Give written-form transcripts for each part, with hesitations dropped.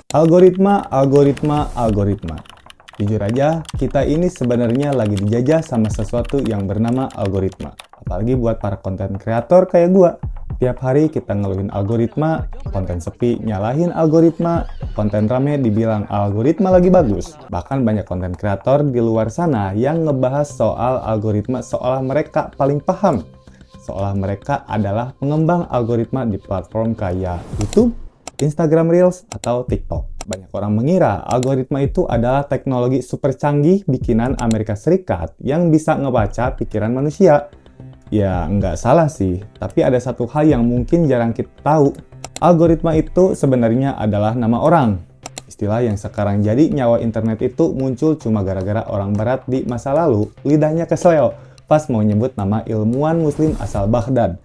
Algoritma, algoritma, algoritma. Jujur aja, kita ini sebenarnya lagi dijajah sama sesuatu yang bernama algoritma. Apalagi buat para konten kreator kayak gua. Tiap hari kita ngeluhin algoritma, konten sepi nyalahin algoritma, konten rame dibilang algoritma lagi bagus. Bahkan banyak konten kreator di luar sana yang ngebahas soal algoritma seolah mereka paling paham. Seolah mereka adalah pengembang algoritma di platform kayak YouTube, Instagram Reels, atau TikTok. Banyak orang mengira algoritma itu adalah teknologi super canggih bikinan Amerika Serikat yang bisa ngebaca pikiran manusia. Ya, nggak salah sih, tapi ada satu hal yang mungkin jarang kita tahu. Algoritma itu sebenarnya adalah nama orang. Istilah yang sekarang jadi nyawa internet itu muncul cuma gara-gara orang barat di masa lalu lidahnya kesleo pas mau nyebut nama ilmuwan muslim asal Baghdad,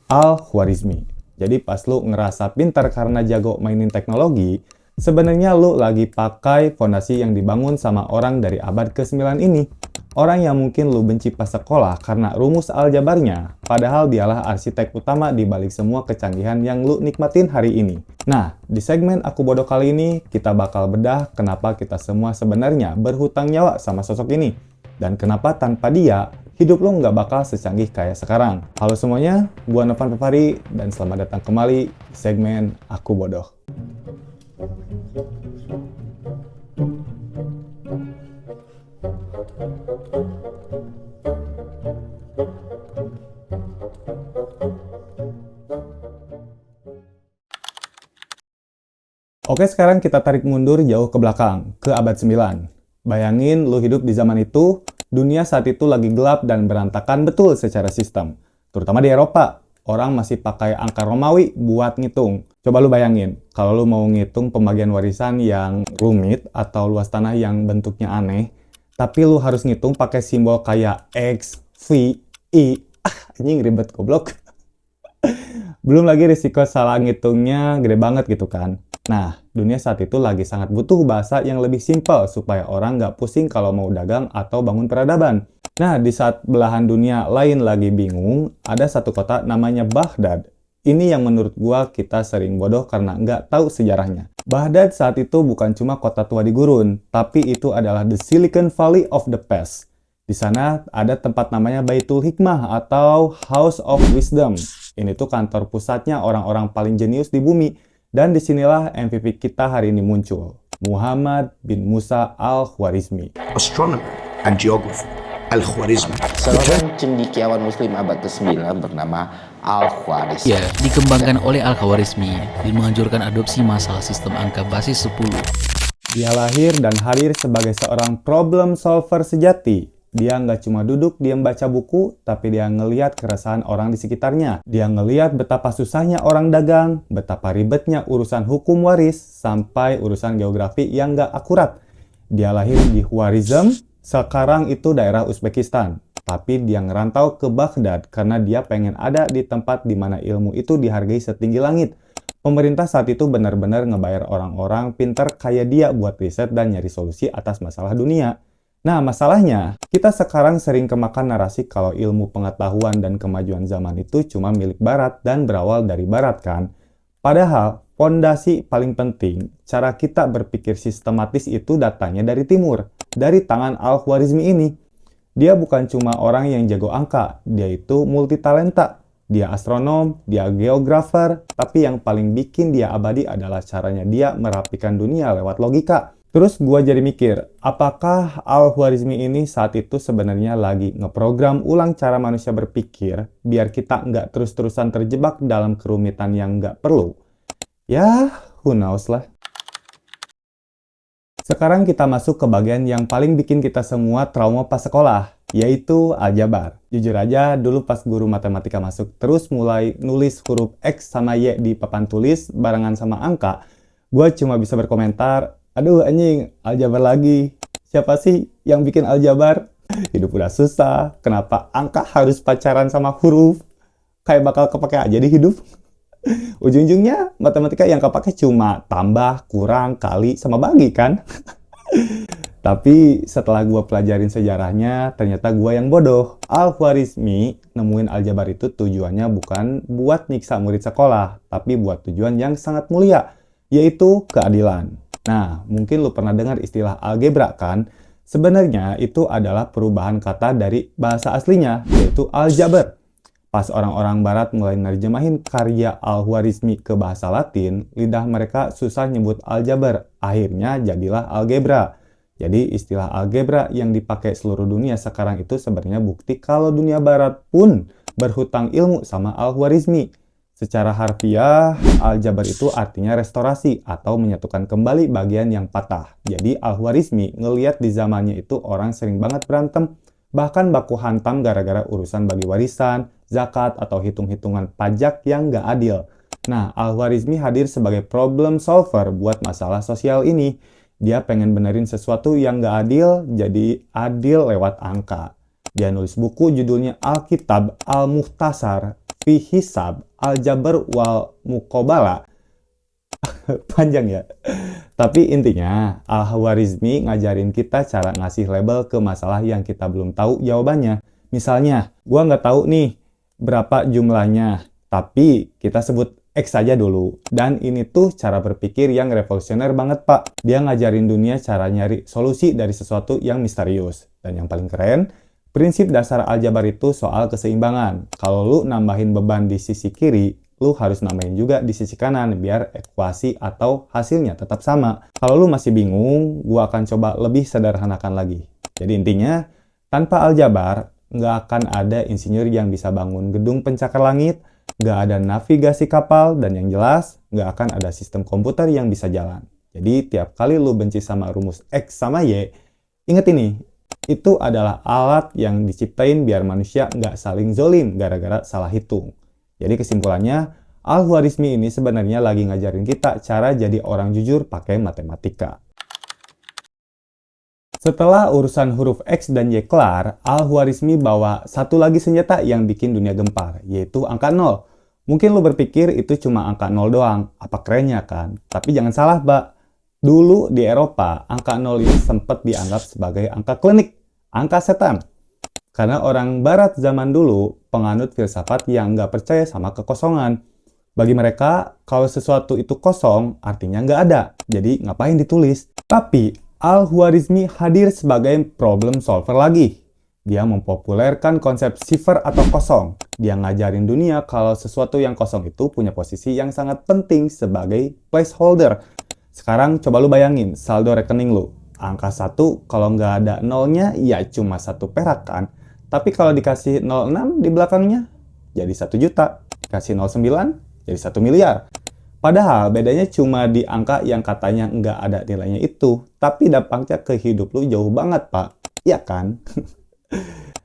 Al-Khwarizmi. Jadi pas lu ngerasa pintar karena jago mainin teknologi, sebenarnya lu lagi pakai fondasi yang dibangun sama orang dari abad ke-9 ini. Orang yang mungkin lu benci pas sekolah karena rumus aljabarnya, padahal dialah arsitek utama di balik semua kecanggihan yang lu nikmatin hari ini. Nah, di segmen Aku Bodoh kali ini, kita bakal bedah kenapa kita semua sebenarnya berhutang nyawa sama sosok ini. Dan kenapa tanpa dia, hidup lo nggak bakal secanggih kayak sekarang. Halo semuanya, gua Novan Pepari, dan selamat datang kembali di segmen Aku Bodoh. Oke, sekarang kita tarik mundur jauh ke belakang, ke abad 9. Bayangin lu hidup di zaman itu, dunia saat itu lagi gelap dan berantakan betul secara sistem. Terutama di Eropa, orang masih pakai angka Romawi buat ngitung. Coba lu bayangin, kalau lu mau ngitung pembagian warisan yang rumit atau luas tanah yang bentuknya aneh, tapi lu harus ngitung pakai simbol kayak X, V, I. Anjing ribet goblok. Belum lagi risiko salah ngitungnya gede banget gitu kan. Nah, dunia saat itu lagi sangat butuh bahasa yang lebih simpel supaya orang nggak pusing kalau mau dagang atau bangun peradaban. Nah, di saat belahan dunia lain lagi bingung, ada satu kota namanya Baghdad. Ini yang menurut gua kita sering bodoh karena nggak tahu sejarahnya. Baghdad saat itu bukan cuma kota tua di gurun, tapi itu adalah the Silicon Valley of the past. Di sana ada tempat namanya Baitul Hikmah atau House of Wisdom. Ini tuh kantor pusatnya orang-orang paling jenius di bumi. Dan disinilah MVP kita hari ini muncul, Muhammad bin Musa Al-Khwarizmi. Astronomer and geographer Al-Khwarizmi. Seorang cendekiawan muslim abad ke-9 bernama Al-Khwarizmi. Ya, dikembangkan oleh Al-Khwarizmi dan menganjurkan adopsi masalah sistem angka basis 10. Dia lahir dan hadir sebagai seorang problem solver sejati. Dia nggak cuma duduk diam baca buku, tapi dia ngeliat keresahan orang di sekitarnya. Dia ngeliat betapa susahnya orang dagang, betapa ribetnya urusan hukum waris, sampai urusan geografi yang nggak akurat. Dia lahir di Khwarizm, sekarang itu daerah Uzbekistan. Tapi dia ngerantau ke Baghdad karena dia pengen ada di tempat di mana ilmu itu dihargai setinggi langit. Pemerintah saat itu benar-benar ngebayar orang-orang pintar kayak dia buat riset dan nyari solusi atas masalah dunia. Nah, masalahnya, kita sekarang sering kemakan narasi kalau ilmu pengetahuan dan kemajuan zaman itu cuma milik Barat dan berawal dari Barat kan? Padahal, fondasi paling penting, cara kita berpikir sistematis itu datanya dari Timur, dari tangan Al-Khwarizmi ini. Dia bukan cuma orang yang jago angka, dia itu multitalenta. Dia astronom, dia geografer, tapi yang paling bikin dia abadi adalah caranya dia merapikan dunia lewat logika. Terus gua jadi mikir, apakah Al-Khwarizmi ini saat itu sebenarnya lagi ngeprogram ulang cara manusia berpikir biar kita nggak terus-terusan terjebak dalam kerumitan yang nggak perlu? Ya, who knows lah. Sekarang kita masuk ke bagian yang paling bikin kita semua trauma pas sekolah, yaitu aljabar. Jujur aja, dulu pas guru matematika masuk terus mulai nulis huruf X sama Y di papan tulis barengan sama angka, gua cuma bisa berkomentar, aduh anjing, aljabar lagi. Siapa sih yang bikin aljabar? Hidup udah susah, kenapa angka harus pacaran sama huruf? Kayak bakal kepake aja di hidup. Ujung-ujungnya matematika yang kepake cuma tambah, kurang, kali, sama bagi kan? Tapi setelah gua pelajarin sejarahnya, ternyata gua yang bodoh. Al-Khwarizmi nemuin aljabar itu tujuannya bukan buat nyiksa murid sekolah, tapi buat tujuan yang sangat mulia. yaitu keadilan. Nah, mungkin lu pernah dengar istilah algebra kan? Sebenarnya itu adalah perubahan kata dari bahasa aslinya, yaitu aljabar. Pas orang-orang barat mulai nerjemahin karya Al-Khwarizmi ke bahasa Latin, lidah mereka susah nyebut aljabar. Akhirnya jadilah algebra. Jadi istilah algebra yang dipakai seluruh dunia sekarang itu sebenarnya bukti kalau dunia barat pun berhutang ilmu sama Al-Khwarizmi. Secara harfiah, aljabar itu artinya restorasi atau menyatukan kembali bagian yang patah. Jadi Al-Khwarizmi ngeliat di zamannya itu orang sering banget berantem, bahkan baku hantam gara-gara urusan bagi warisan, zakat, atau hitung-hitungan pajak yang nggak adil. Nah, Al-Khwarizmi hadir sebagai problem solver buat masalah sosial ini. Dia pengen benerin sesuatu yang nggak adil, jadi adil lewat angka. Dia nulis buku judulnya Alkitab Al-Mukhtasar fi Hisab Al-Jabar wal Muqabala. Panjang ya. Tapi intinya, Al-Khwarizmi ngajarin kita cara ngasih label ke masalah yang kita belum tahu jawabannya. Misalnya, gua nggak tahu nih berapa jumlahnya, tapi kita sebut X saja dulu. Dan ini tuh cara berpikir yang revolusioner banget, Pak. Dia ngajarin dunia cara nyari solusi dari sesuatu yang misterius. Dan yang paling keren, prinsip dasar aljabar itu soal keseimbangan. Kalau lu nambahin beban di sisi kiri, lu harus nambahin juga di sisi kanan biar ekuasi atau hasilnya tetap sama. Kalau lu masih bingung, gua akan coba lebih sederhanakan lagi. Jadi intinya, tanpa aljabar, nggak akan ada insinyur yang bisa bangun gedung pencakar langit, nggak ada navigasi kapal, dan yang jelas, nggak akan ada sistem komputer yang bisa jalan. Jadi tiap kali lu benci sama rumus X sama Y, inget ini, itu adalah alat yang diciptain biar manusia nggak saling zolim gara-gara salah hitung. Jadi kesimpulannya, Al-Khwarizmi ini sebenarnya lagi ngajarin kita cara jadi orang jujur pakai matematika. Setelah urusan huruf X dan Y kelar, Al-Khwarizmi bawa satu lagi senjata yang bikin dunia gempar, yaitu angka 0. Mungkin lo berpikir itu cuma angka 0 doang, apa kerennya kan? Tapi jangan salah, Mbak. Dulu di Eropa, angka 0 ini sempat dianggap sebagai angka klinik, angka setan. Karena orang barat zaman dulu penganut filsafat yang nggak percaya sama kekosongan. Bagi mereka, kalau sesuatu itu kosong, artinya nggak ada. Jadi ngapain ditulis? Tapi Al-Khwarizmi hadir sebagai problem solver lagi. Dia mempopulerkan konsep sifar atau kosong. Dia ngajarin dunia kalau sesuatu yang kosong itu punya posisi yang sangat penting sebagai placeholder. Sekarang coba lu bayangin saldo rekening lu. Angka 1 kalau nggak ada nolnya ya cuma 1 perak kan. Tapi kalau dikasih 06 di belakangnya jadi 1 juta. Dikasih 09 jadi 1 miliar. Padahal bedanya cuma di angka yang katanya nggak ada nilainya itu. Tapi dampaknya ke hidup lu jauh banget, Pak. Iya kan?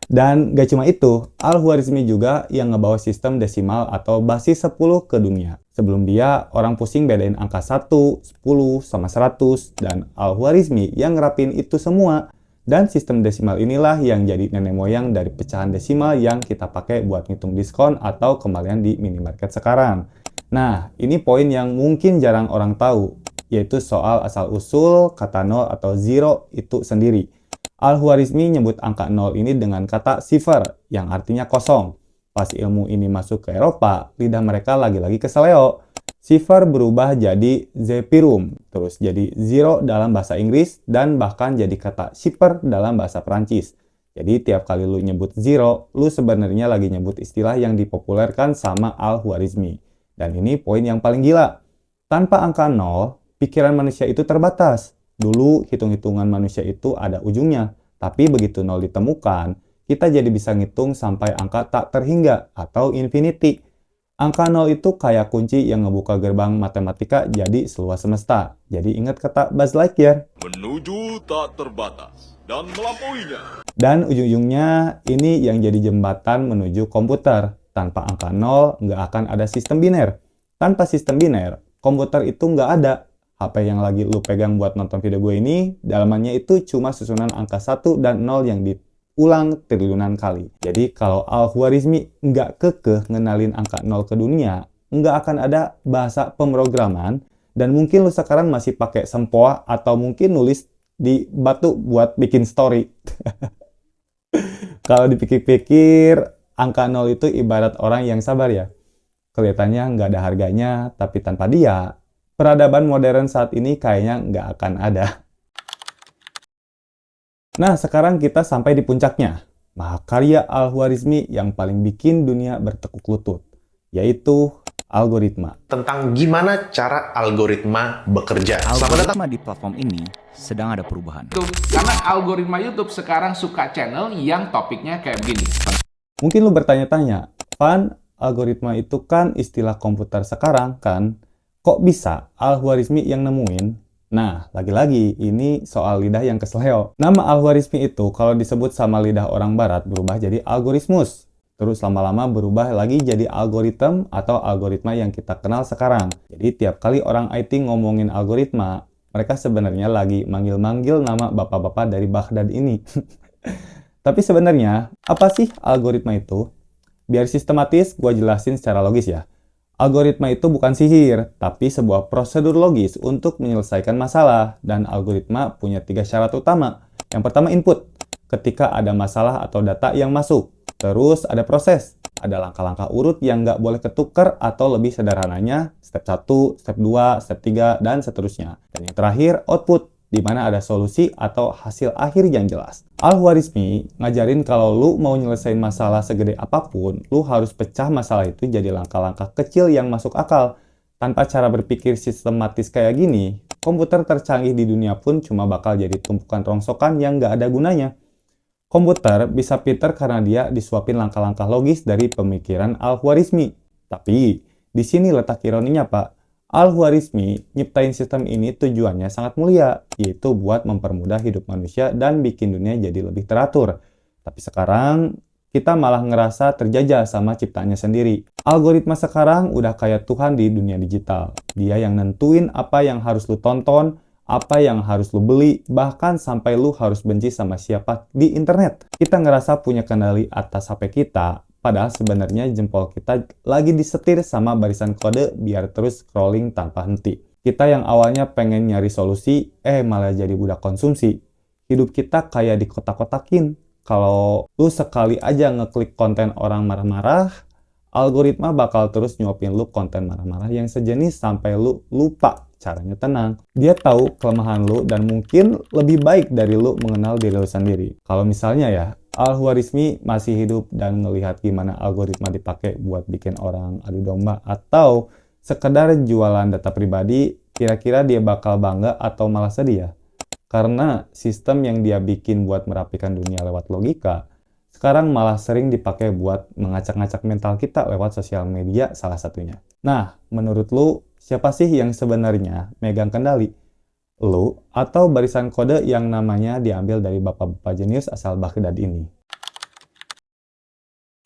Dan gak cuma itu, Al-Khwarizmi juga yang ngebawa sistem desimal atau basis 10 ke dunia. Sebelum dia, orang pusing bedain angka 1, 10, sama 100, dan Al-Khwarizmi yang ngerapin itu semua. Dan sistem desimal inilah yang jadi nenek moyang dari pecahan desimal yang kita pakai buat ngitung diskon atau kembalian di minimarket sekarang. Nah, ini poin yang mungkin jarang orang tahu, yaitu soal asal-usul kata 0 atau zero itu sendiri. Al-Khwarizmi nyebut angka 0 ini dengan kata sifar, yang artinya kosong. Pas ilmu ini masuk ke Eropa, lidah mereka lagi-lagi keseleo. Sifar berubah jadi zepirum, terus jadi zero dalam bahasa Inggris, dan bahkan jadi kata shipper dalam bahasa Perancis. Jadi tiap kali lu nyebut zero, lu sebenarnya lagi nyebut istilah yang dipopulerkan sama Al-Khwarizmi. Dan ini poin yang paling gila. Tanpa angka 0, pikiran manusia itu terbatas. Dulu hitung-hitungan manusia itu ada ujungnya. Tapi begitu 0 ditemukan, kita jadi bisa ngitung sampai angka tak terhingga atau infinity. Angka 0 itu kayak kunci yang ngebuka gerbang matematika jadi seluas semesta. Jadi ingat kata Buzz Lightyear. Menuju tak terbatas dan melampauinya. Dan ujung-ujungnya ini yang jadi jembatan menuju komputer. Tanpa angka 0 nggak akan ada sistem biner. Tanpa sistem biner, komputer itu nggak ada. HP yang lagi lu pegang buat nonton video gue ini, dalamannya itu cuma susunan angka 1 dan 0 yang diulang triliunan kali. Jadi kalau Al-Khwarizmi nggak kekeh ngenalin angka 0 ke dunia, nggak akan ada bahasa pemrograman, dan mungkin lu sekarang masih pakai sempoa atau mungkin nulis di batu buat bikin story. Kalau dipikir-pikir, angka 0 itu ibarat orang yang sabar ya. Kelihatannya nggak ada harganya, tapi tanpa dia, peradaban modern saat ini kayaknya nggak akan ada. Nah, sekarang kita sampai di puncaknya. Mahakarya Al-Khwarizmi yang paling bikin dunia bertekuk lutut, yaitu algoritma. Tentang gimana cara algoritma bekerja. Selamat datang. Algoritma di platform ini sedang ada perubahan. Karena algoritma YouTube sekarang suka channel yang topiknya kayak begini. Mungkin lu bertanya-tanya, Van, algoritma itu kan istilah komputer sekarang kan? Kok bisa Al-Khwarizmi yang nemuin? Nah, lagi-lagi ini soal lidah yang kesleo. Nama Al-Khwarizmi itu kalau disebut sama lidah orang barat berubah jadi algoritmus. Terus lama-lama berubah lagi jadi algoritma atau algoritma yang kita kenal sekarang. Jadi tiap kali orang IT ngomongin algoritma, mereka sebenarnya lagi manggil-manggil nama bapak-bapak dari Baghdad ini. Tapi sebenarnya, apa sih algoritma itu? Biar sistematis, gue jelasin secara logis ya. Algoritma itu bukan sihir, tapi sebuah prosedur logis untuk menyelesaikan masalah. Dan algoritma punya 3 syarat utama. Yang pertama input, ketika ada masalah atau data yang masuk. Terus ada proses, ada langkah-langkah urut yang nggak boleh ketukar atau lebih sederhananya step 1, step 2, step 3, dan seterusnya. Dan yang terakhir output, di mana ada solusi atau hasil akhir yang jelas. Al-Khwarizmi ngajarin kalau lu mau nyelesain masalah segede apapun, lu harus pecah masalah itu jadi langkah-langkah kecil yang masuk akal. Tanpa cara berpikir sistematis kayak gini, komputer tercanggih di dunia pun cuma bakal jadi tumpukan rongsokan yang nggak ada gunanya. Komputer bisa pinter karena dia disuapin langkah-langkah logis dari pemikiran Al-Khwarizmi. Tapi, di sini letak ironinya, Pak. Al-Khwarizmi nyiptain sistem ini tujuannya sangat mulia, yaitu buat mempermudah hidup manusia dan bikin dunia jadi lebih teratur. Tapi sekarang, kita malah ngerasa terjajah sama ciptaannya sendiri. Algoritma sekarang udah kayak Tuhan di dunia digital. Dia yang nentuin apa yang harus lu tonton, apa yang harus lu beli, bahkan sampai lu harus benci sama siapa di internet. Kita ngerasa punya kendali atas HP kita, padahal sebenarnya jempol kita lagi disetir sama barisan kode biar terus scrolling tanpa henti. Kita yang awalnya pengen nyari solusi, malah jadi budak konsumsi. Hidup kita kayak dikotak-kotakin. Kalau lu sekali aja ngeklik konten orang marah-marah, algoritma bakal terus nyuapin lu konten marah-marah yang sejenis sampai lu lupa caranya tenang. Dia tahu kelemahan lu dan mungkin lebih baik dari lu mengenal diri lu sendiri. Kalau misalnya ya, Al-Khwarizmi masih hidup dan ngelihat gimana algoritma dipakai buat bikin orang adu domba atau sekedar jualan data pribadi, kira-kira dia bakal bangga atau malah sedih ya? Karena sistem yang dia bikin buat merapikan dunia lewat logika, sekarang malah sering dipakai buat mengacak-ngacak mental kita lewat sosial media salah satunya. Nah, menurut lu, siapa sih yang sebenarnya megang kendali? Lu atau barisan kode yang namanya diambil dari bapak-bapak jenius asal Baghdad ini?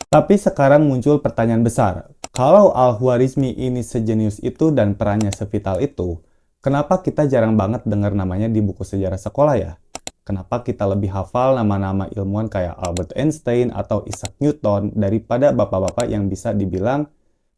Tapi sekarang muncul pertanyaan besar. Kalau Al-Khwarizmi ini sejenius itu dan perannya sevital itu, kenapa kita jarang banget dengar namanya di buku sejarah sekolah ya? Kenapa kita lebih hafal nama-nama ilmuwan kayak Albert Einstein atau Isaac Newton daripada bapak-bapak yang bisa dibilang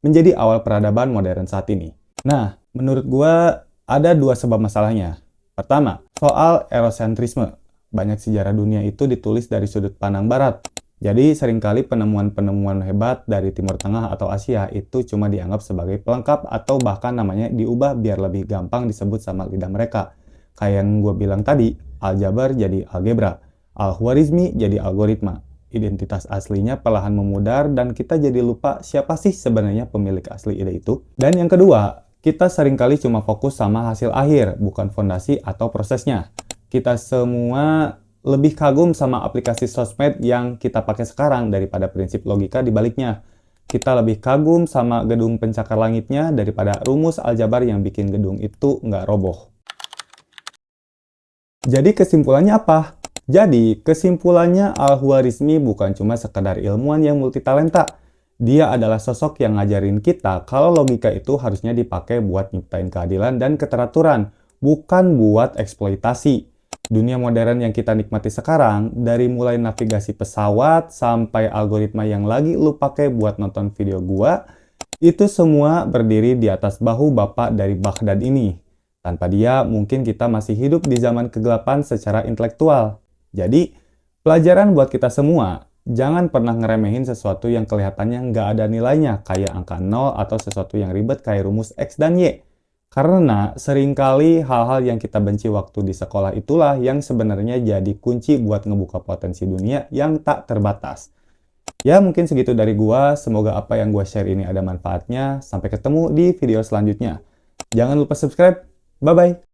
menjadi awal peradaban modern saat ini? Nah, menurut gua ada 2 sebab masalahnya. Pertama, soal eurosentrisme. Banyak sejarah dunia itu ditulis dari sudut pandang barat. Jadi seringkali penemuan-penemuan hebat dari Timur Tengah atau Asia itu cuma dianggap sebagai pelengkap atau bahkan namanya diubah biar lebih gampang disebut sama lidah mereka. Kayak yang gue bilang tadi, aljabar jadi algebra, Al-Khwarizmi jadi algoritma. Identitas aslinya perlahan memudar dan kita jadi lupa siapa sih sebenarnya pemilik asli ide itu. Dan yang kedua, kita seringkali cuma fokus sama hasil akhir, bukan fondasi atau prosesnya. Kita semua lebih kagum sama aplikasi sosmed yang kita pakai sekarang daripada prinsip logika di baliknya. Kita lebih kagum sama gedung pencakar langitnya daripada rumus aljabar yang bikin gedung itu nggak roboh. Jadi kesimpulannya apa? Jadi kesimpulannya Al-Khwarizmi bukan cuma sekedar ilmuwan yang multitalenta. Dia adalah sosok yang ngajarin kita kalau logika itu harusnya dipakai buat nyiptain keadilan dan keteraturan, bukan buat eksploitasi. Dunia modern yang kita nikmati sekarang, dari mulai navigasi pesawat sampai algoritma yang lagi lu pakai buat nonton video gua, itu semua berdiri di atas bahu bapak dari Baghdad ini. Tanpa dia, mungkin kita masih hidup di zaman kegelapan secara intelektual. Jadi, pelajaran buat kita semua, jangan pernah ngeremehin sesuatu yang kelihatannya nggak ada nilainya, kayak angka 0 atau sesuatu yang ribet kayak rumus X dan Y. Karena seringkali hal-hal yang kita benci waktu di sekolah itulah yang sebenarnya jadi kunci buat ngebuka potensi dunia yang tak terbatas. Ya mungkin segitu dari gua, semoga apa yang gua share ini ada manfaatnya. Sampai ketemu di video selanjutnya. Jangan lupa subscribe, bye-bye.